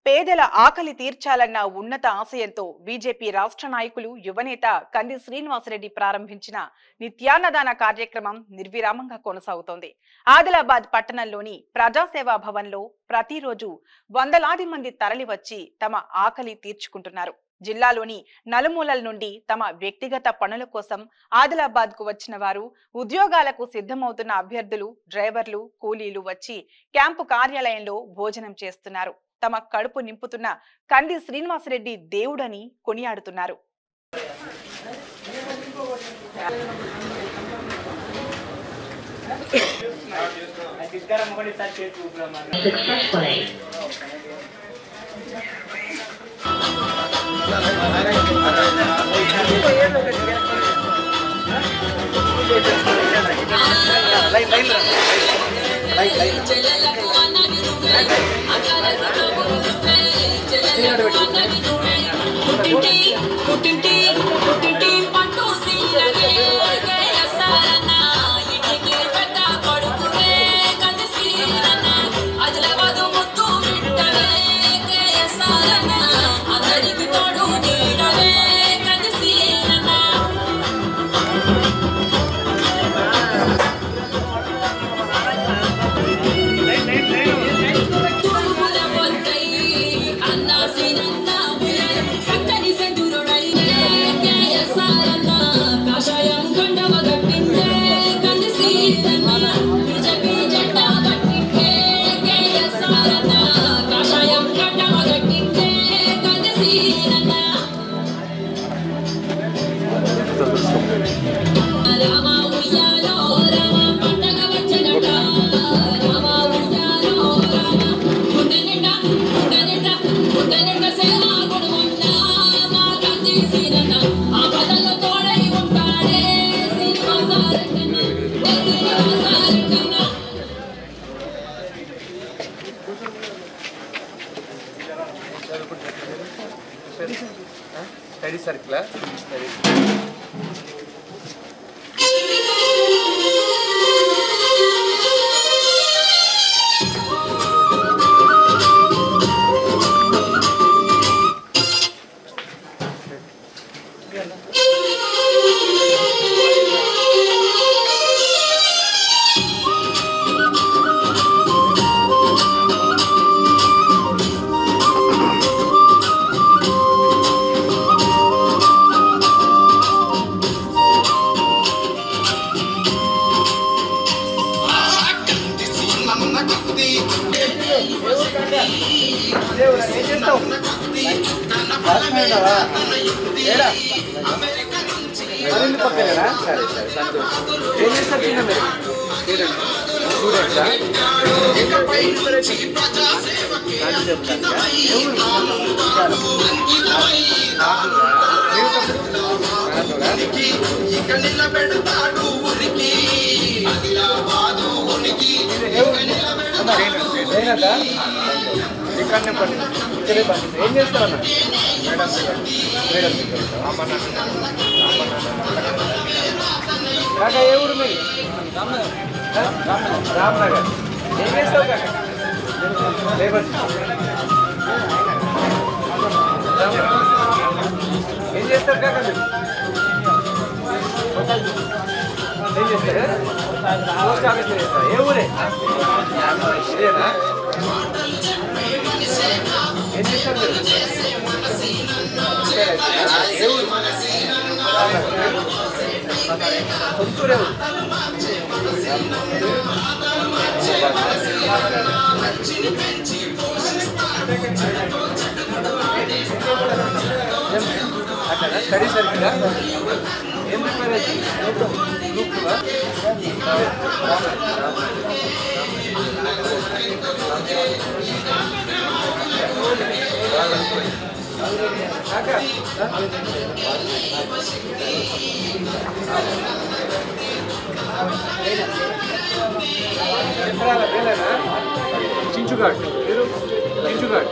పేదల ఆకలి తీర్చాలన్న ఉన్నత ఆశయంతో బీజేపీ రాష్ట్ర నాయకులు యువనేత కంది శ్రీనివాసరెడ్డి ప్రారంభించిన నిత్యాన్నదాన కార్యక్రమం నిర్విరామంగా కొనసాగుతోంది. ఆదిలాబాద్ పట్టణంలోని ప్రజాసేవా భవన్లో ప్రతిరోజు వందలాది మంది తరలివచ్చి తమ ఆకలి తీర్చుకుంటున్నారు. జిల్లాలోని నలుమూలల నుండి తమ వ్యక్తిగత పనుల కోసం ఆదిలాబాద్ కు వచ్చిన వారు, ఉద్యోగాలకు సిద్ధమవుతున్న అభ్యర్థులు, డ్రైవర్లు, కూలీలు వచ్చి క్యాంపు కార్యాలయంలో భోజనం చేస్తున్నారు. తమ కడుపు నింపుతున్న కంది శ్రీనివాసరెడ్డి దేవుడని కొనియాడుతున్నారు. Study circle. Ramnagar post office ఏ ఊరే ఇదేనా ఏం చేస్తారు ఏ ఊరు సొంతూరే అట్లా స్టడీ సర్కిల్ ఏం ప్రిపేర్ అవుతుంది గ్రూప్ चिंचुघाट चिंचुघाट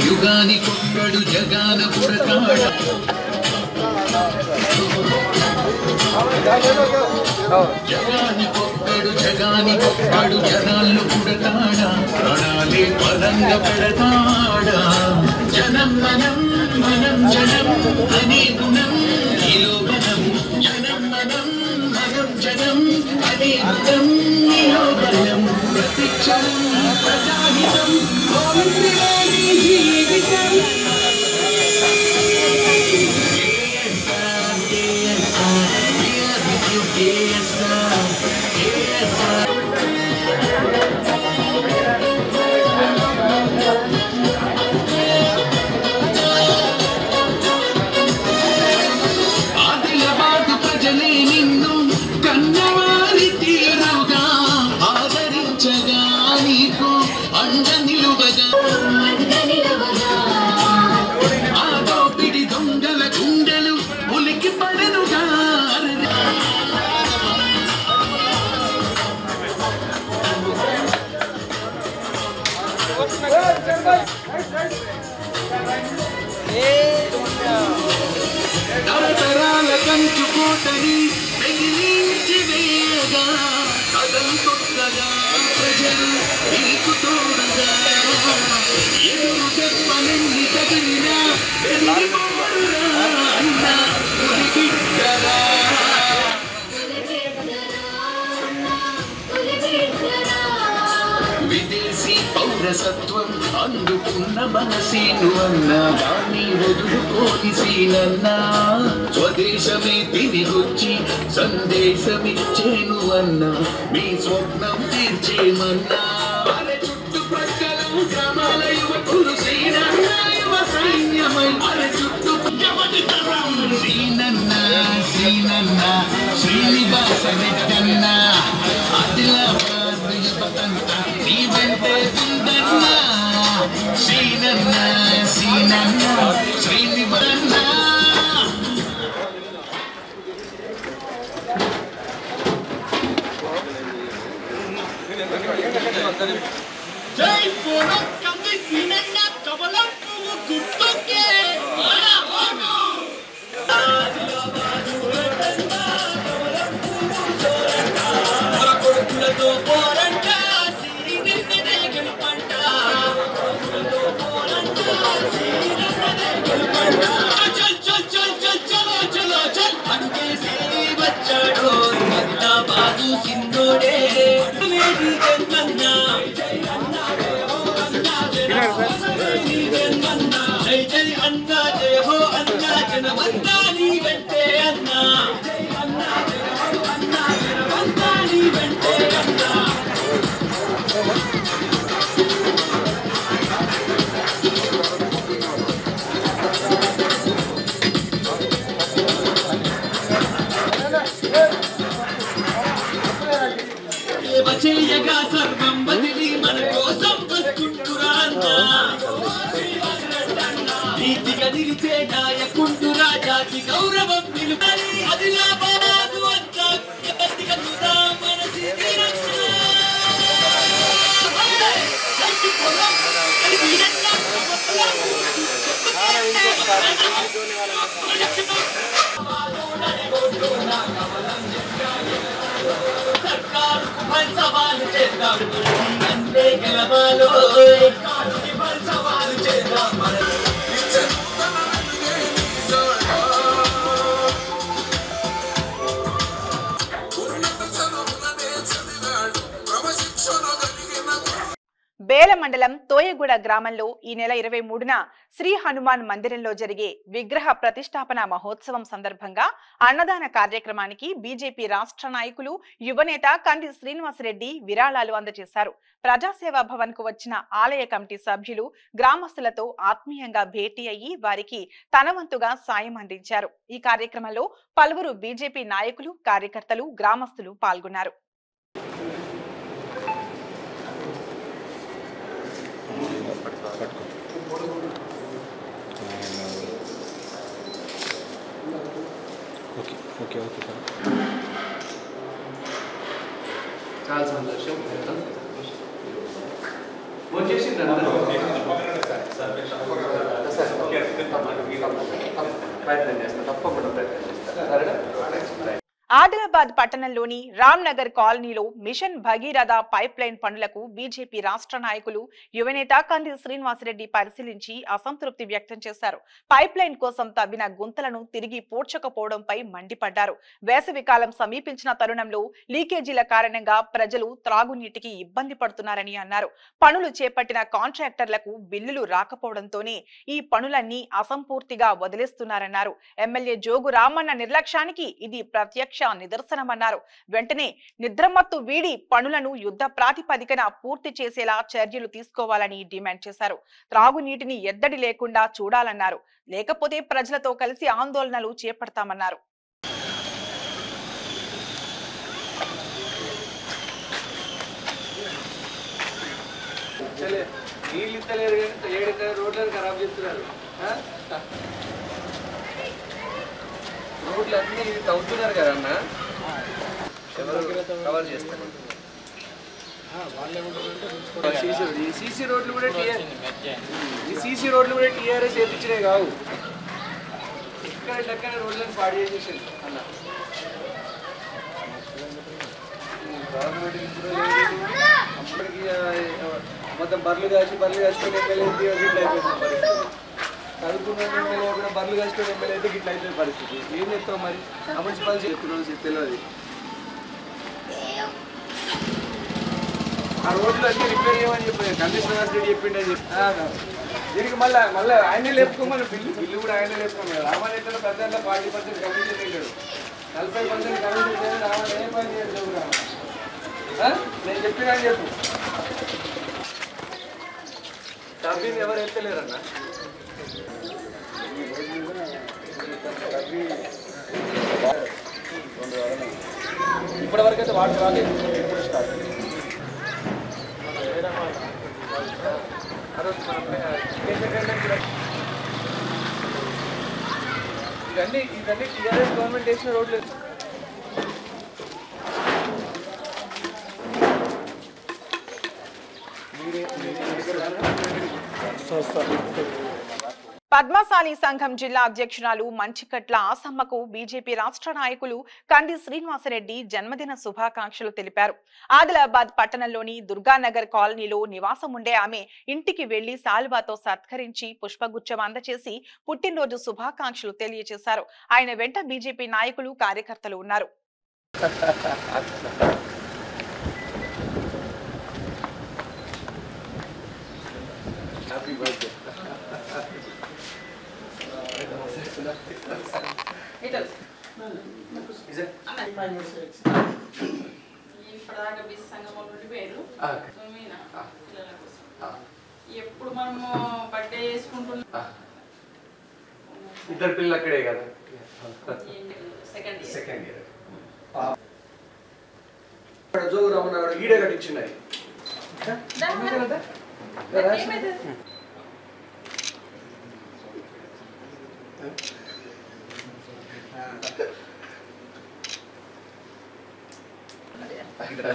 యుగానికొక్కడు జగాన పుడతాడ జగానికొక్కడు జనాల్లో పుడతాడా ప్రాణాలే పదంగా పెడతాడా జనం మనం మనం జనం అనే గుణం ఈలో బలం జనం మనం మనం జనం అనే గుణం ఈలో బలం ప్రతిక్షణం ప్రజాహితం జీవితం ఆదిలాబాదు ప్రజలే నిన్ను కన్నవారి తీరుగా ఆదరించగాని తరతరాల కంచుకోటని మిగిలించి వేయగా కదలుకొక్కగా ప్రజలు నీకు తోడుగా ఎదురు చెప్పలెన్ని తగిలినా వెలిగిపోరురా అన్న ఉరిగిద్దరా విదేశీ పౌరసత్వం అందుకున్న మనసీను అన్నా దాన్ని వదులుకోని సీనన్నా స్వదేశమే తిరిగొచ్చి సందేశమిచ్చేను అన్నా మీ స్వప్నం తీర్చేమన్నా చుట్టుపక్కల గ్రామాల యువకులు శ్రీనన్నా యువ సైన్యమై చుట్టూ శ్రీనన్నా శ్రీనన్నా శ్రీనివాస రెడ్డన్నా ఆదిలాబాద్ యువతంతా నీ వెంటే ఉందన్నా శ్రీనన్నా శ్రీనన్నా శ్రీనివాసన్నా జై పోలో కంది శ్రీనన్నా కమలం పువ్వు గుర్తుకే మన ఓటు కొడుకులతో పోరంట శ్రీనిన్నదే గెలుపంట చల్ చల్ చల్ చల్ చలో చలో చల్ అడుగేసి వచ్చాడు ఆదిలాబాదు సింగోడే జై జై అన్నా జయ హో అన్నా జనమంతా నీ వెంటే అన్నా జనమంతా నీ వెంటే అన్నా చేయగా సర్వం బదిలి మన కోసం వస్తుంటురా అన్నా నీతిగా నిలిచే నాయకుంటురా జాతి గౌరవం నిలుపని ఆదిలాబాదు అంతా గట్టిగా చూద్దాం మన సవాలు చేద్దాం అంతే గెలవాలో సవాలు చేద్దాం బేల మండలం తోయగూడ గ్రామంలో ఈ నెల 23న శ్రీ హనుమాన్ మందిరంలో జరిగే విగ్రహ ప్రతిష్టాపన మహోత్సవం సందర్భంగా అన్నదాన కార్యక్రమానికి బీజేపీ రాష్ట్ర నాయకులు యువనేత కంది శ్రీనివాసరెడ్డి విరాళాలు అందజేశారు. ప్రజాసేవా భవన్ కు వచ్చిన ఆలయ కమిటీ సభ్యులు గ్రామస్తులతో ఆత్మీయంగా భేటీ అయ్యి వారికి తన వంతుగా సాయం అందించారు. ఈ కార్యక్రమంలో పలువురు బీజేపీ నాయకులు, కార్యకర్తలు, గ్రామస్తులు పాల్గొన్నారు. ఓకే చాలా సంతోషం. ఫోన్ చేసిండ్రు ప్రయత్నం చేస్తాను, తప్పకుండా ప్రయత్నం చేస్తాను. సరేనా? ఆదిలాబాద్ పట్టణంలోని రామ్ నగర్ కాలనీలో మిషన్ భగీరథ పైప్ లైన్ పనులకు బీజేపీ రాష్ట్ర నాయకులు యువనేత కంది శ్రీనివాసరెడ్డి పరిశీలించి అసంతృప్తి వ్యక్తం చేశారు. పైప్ లైన్ కోసం తవ్విన గుంతలను తిరిగి పూడ్చకపోవడంపై మండిపడ్డారు. వేసవి కాలం సమీపించిన తరుణంలో లీకేజీల కారణంగా ప్రజలు త్రాగునీటికి ఇబ్బంది పడుతున్నారని అన్నారు. పనులు చేపట్టిన కాంట్రాక్టర్లకు బిల్లులు రాకపోవడంతోనే ఈ పనులన్నీ అసంపూర్తిగా వదిలేస్తున్నారన్నారు. ఎమ్మెల్యే జోగు రామన్న నిర్లక్ష్యానికి ఇది ప్రత్యక్ష నిదర్శనమన్నారు. వెంటనే నిద్రమత్తు వీడి పనులను యుద్ధ ప్రాతిపదికన పూర్తి చేసేలా చర్యలు తీసుకోవాలని డిమాండ్ చేశారు. త్రాగునీటిని ఎద్దడి లేకుండా చూడాలన్నారు. లేకపోతే ప్రజలతో కలిసి ఆందోళనలు చేపడతామన్నారు. రోడ్లు అన్నీ తవ్వుతున్నారు కదా అన్న, కవర్ చేస్తారు. ఈ సీసీ రోడ్లు కూడా టీఆర్ఎస్ చేయించినవి కావు. ఇక్కడ రోడ్లను పాడు చేసేసి అన్న అప్పటికి మొత్తం బర్రెలు కాసుకొని ఎమ్మెల్యే గిట్ల అయిపోయింది పరిస్థితి. చదువుకున్న ఎమ్మెల్యే కూడా బర్రెలు కాసుకొని ఎమ్మెల్యే అయితే గిట్ల అయిపోయింది పరిస్థితి. ఏం చెప్తాం మరి ఆ మున్సిపాలిటీ చెప్తున్నాను తెలియదు. ఆ రోడ్లు అన్నీ రిపేర్ చేయమని చెప్పారు, కండిషనర్ రెడ్డి చెప్పిండని చెప్పి దీనికి మళ్ళీ ఆయనే లేపుకోమని బిల్లు కూడా ఆయనే లేపుకోమని. రామానేతలో పెద్ద 40% కమిషన్ వెళ్ళాడు, 40% కమిషన్ చేయడం రామానే ఏం పని చేయడు. నేను చెప్పినా చెప్పు డబ్బీని ఎవరు ఎత్తలేరన్న. ఇప్పటి వరకు అయితే వాటర్ రాలేదు, ఇప్పుడు స్టార్ట్. ఇవన్నీ టీఆర్ఎస్ గవర్నమెంట్ వేసిన రోడ్లు. పద్మశాలి సంఘం జిల్లా అధ్యక్షురాలు మంచికట్ల ఆసమ్మకు బీజేపీ రాష్ట్ర నాయకులు కంది శ్రీనివాసరెడ్డి జన్మదిన శుభాకాంక్షలు తెలిపారు. ఆదిలాబాద్ పట్టణంలోని దుర్గానగర్ కాలనీలో నివాసం ఉండే ఆమె ఇంటికి వెళ్లి సాల్వాతో సత్కరించి పుష్పగుచ్చం అందచేసి పుట్టినరోజు శుభాకాంక్షలు తెలియజేశారు. ఆయన వెంట బీజేపీ నాయకులు కార్యకర్తలు ఉన్నారు. ఎప్పుడు మనము బర్త్డే చేసుకుంటున్నాం. ఇద్దరు పిల్లలు అక్కడే కదా, సెకండ్ ఇయర్. జోగు రామన్న ఈడే కట్టించినాయి.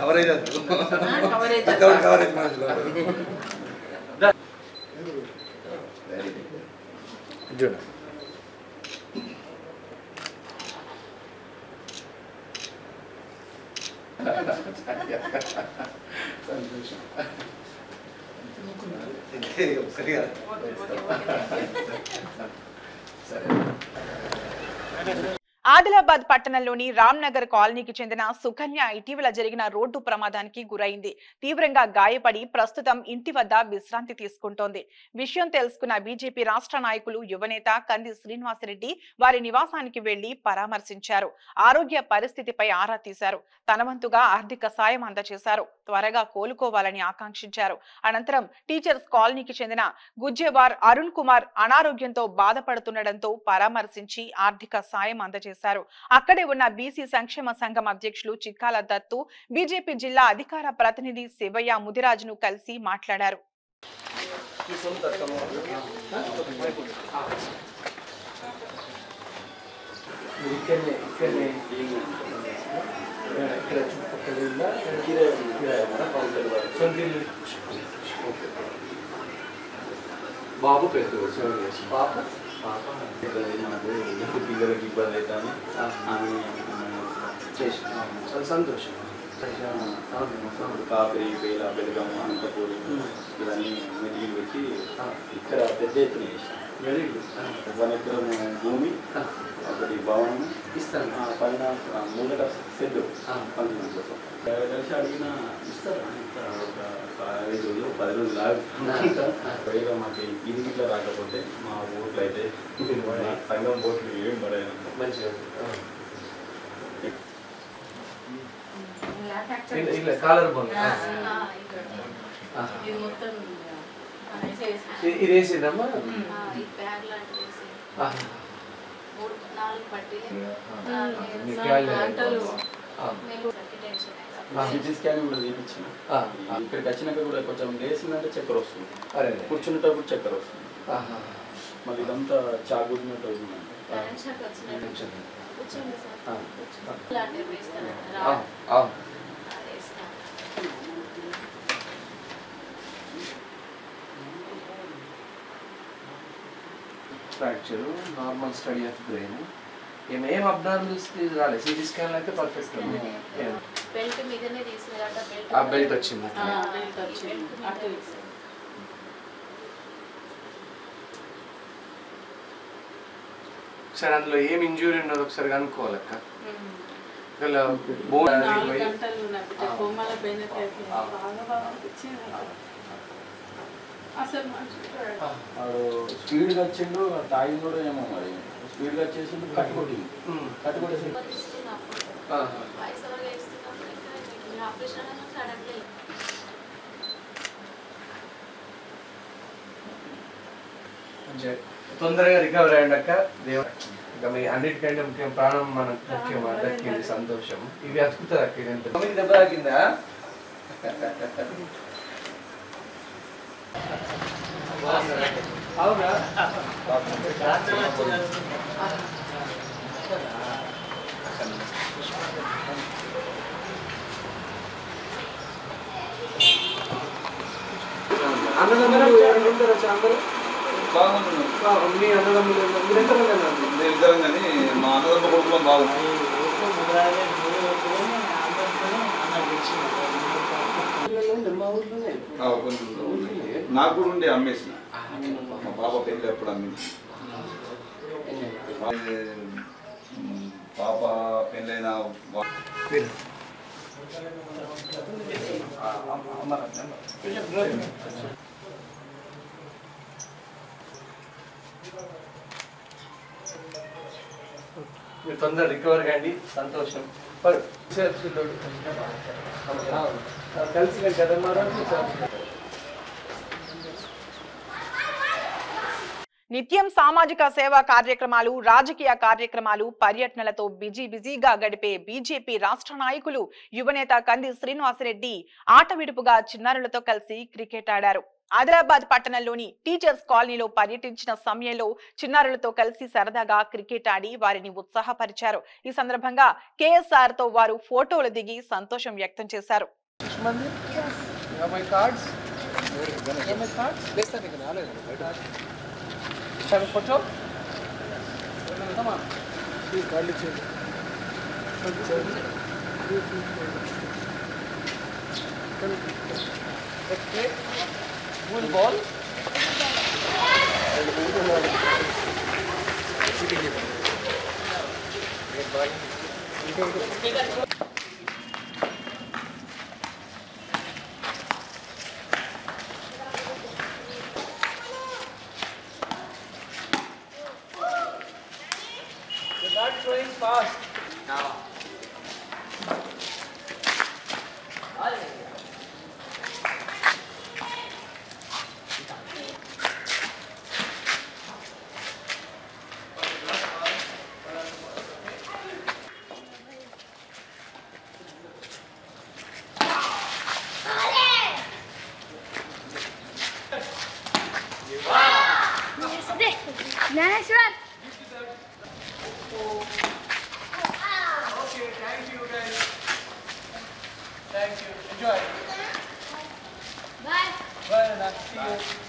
కవరేజ్ ఆదిలాబాద్ పట్టణంలోని రామ్నగర్ కాలనీకి చెందిన సుకన్య ఇటీవల జరిగిన రోడ్డు ప్రమాదానికి గురైంది. తీవ్రంగా గాయపడి ప్రస్తుతం ఇంటి వద్ద విశ్రాంతి తీసుకుంటోంది. విషయం తెలుసుకున్న బీజేపీ రాష్ట్ర నాయకులు యువనేత కంది శ్రీనివాసరెడ్డి వారి నివాసానికి వెళ్లి పరామర్శించారు. ఆరోగ్య పరిస్థితిపై ఆరా తీశారు. తన వంతుగా ఆర్థిక సాయం అందజేశారు. త్వరగా కోలుకోవాలని ఆకాంక్షించారు. అనంతరం టీచర్స్ కాలనీకి చెందిన గుజ్జేవార్ అరుణ్ కుమార్ అనారోగ్యంతో బాధపడుతుండటంతో పరామర్శించి ఆర్థిక సాయం అందజేశారు. అక్కడే ఉన్న బీసీ సంక్షేమ సంఘం అధ్యక్షులు చిక్కాల దత్తు, బీజేపీ జిల్లా అధికార ప్రతినిధి శివయ్య ముదిరాజును కలిసి మాట్లాడారు. బాబు పేరు బాబు మనకు పిల్లలకి ఇబ్బంది అవుతాను ఆమె చేసి సంతోషం. కాకరి పేల బెలగం అనంతపూర్ ఇవన్నీ మెటీరియల్ పెట్టి ఇక్కడ పెద్ద ఎత్తున చేసాం. Very good. 1 ఎకరం భూమి, ఒకటి భవనం ఇస్తాను. పైన మూలక సెడ్ పంచడం కోసం కలిసి అడిగిన ఇస్తారు. ఒక 5 రోజులు 10 రోజులు పైగా మాకు ఇది ఇట్లా రాకపోతే మా ఓట్లు అయితే సంఘం ఓట్లు ఏం పడాయి మంచిగా ఇట్లా కాలర్ బోన్ ఇది వేసిందమ్మా. సిటీ స్కానింగ్ కూడా తీపించిన. ఇక్కడికి వచ్చినాక కూడా కొంచెం లేసిందంటే చక్కెర వస్తుంది, కూర్చునేటప్పుడు చక్కెర వస్తుంది. మళ్ళీ ఇదంతా చాగుడినట్టు అవుతుందండి. Fracture, normal study of brain. ఏం అబ్నార్మల్స్ రాలేదు. సిటీ స్కాన్ అయితే పర్ఫెక్ట్ ఉంది. బెల్ట్ మీదనే తీసుకురాట బెల్ట్. ఆ బెల్ట్ వచ్చింది. బెల్ట్ వచ్చింది. అటు ఒకసారి అందులో ఏం ఇంజూరీ ఉన్నది ఒకసారి కనుక్కోవాలక్క. గంటలు ఉన్నాయి బొమ్మల పైన బాగా అనిపించింది అసలు. వాడు స్పీడ్గా వచ్చిండు, తాగింది కూడా ఏమో మరి స్పీడ్గా వచ్చేసిండు, కట్టుకొట్టింది. కట్టుకొట్టేసి తొందరగా రికవర్ అయ్యండి అక్క. ఇంకా మీ అన్నిటికంటే ముఖ్యం ప్రాణం మనకు ముఖ్యం. దక్కింది సంతోషం. ఇవి అతుకుతుంది అక్క. ఇది ఎంత దెబ్బ తాకిందా? అవునా? అన్నదమ్ములు ఎవరు ఉంటారు? అందరూ బాగుంటున్నాం. మీ అన్నదమ్ములు మీరు ఎంత మంది అన్నారు? మేము ఇద్దరం కానీ మా అన్నదమ్మ కొడుకులం బాగున్నాం. నాకు కూడా ఉండే అమ్మేసిన. మా పాప పెళ్ళి ఎప్పుడు అమ్మింది. పాప పెళ్ళైన మీరు తొందర రికవర్ కండి. సంతోషం. కలిసి కదా. నిత్యం సామాజిక సేవా కార్యక్రమాలు, రాజకీయ కార్యక్రమాలు, పర్యటనలతో బిజీగా గడిపే బీజేపీ రాష్ట్ర నాయకులు యువనేత కంది శ్రీనివాసరెడ్డి ఆట విడుపుగా చిన్నారులతో కలిసి క్రికెట్ ఆడారు. ఆదిలాబాద్ పట్టణంలోని టీచర్స్ కాలనీలో పర్యటించిన సమయంలో చిన్నారులతో కలిసి సరదాగా క్రికెట్ ఆడి వారిని ఉత్సాహపరిచారు. ఈ సందర్భంగా కేఎస్ఆర్ తో వారు ఫోటోలు దిగి సంతోషం వ్యక్తం చేశారు. Photo ball. You're not throwing fast. Gnaneshwar. Okay, thank you guys. Thank you. Enjoy. Bye. Bye, Nana. See you.